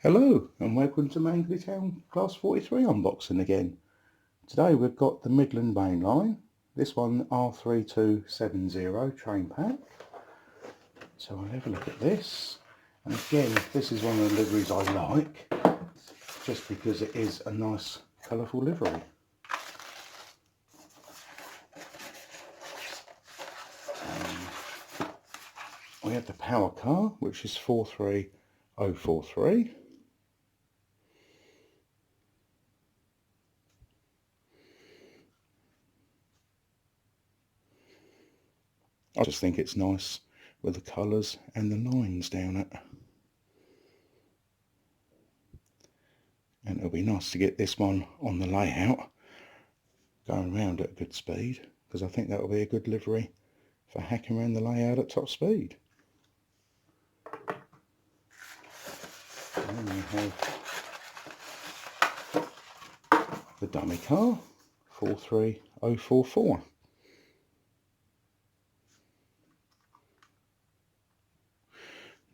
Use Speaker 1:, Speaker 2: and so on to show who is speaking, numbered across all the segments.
Speaker 1: Hello and welcome to Mangley Town Class 43 unboxing again. Today we've got the Midland Mainline, this one R3270 train pack. So I'll have a look at this, and again this is one of the liveries I like just because it is a nice colourful livery. We have the power car, which is 43043. I just think it's nice with the colours and the lines down it. And it'll be nice to get this one on the layout, going around at a good speed, because I think that will be a good livery for hacking around the layout at top speed. And then we have the dummy car, 43044.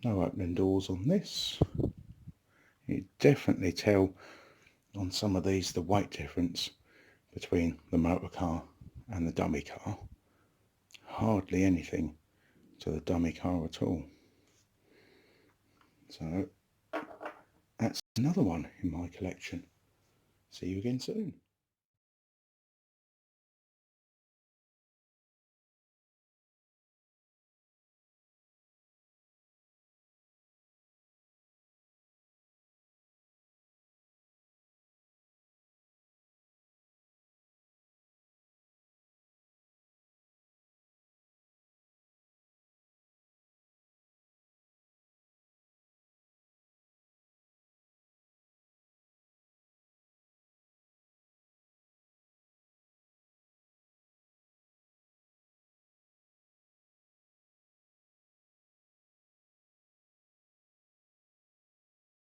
Speaker 1: No opening doors on this. You definitely tell on some of these the weight difference between the motor car and the dummy car. Hardly anything to the dummy car at all. So that's another one in my collection. See you again soon.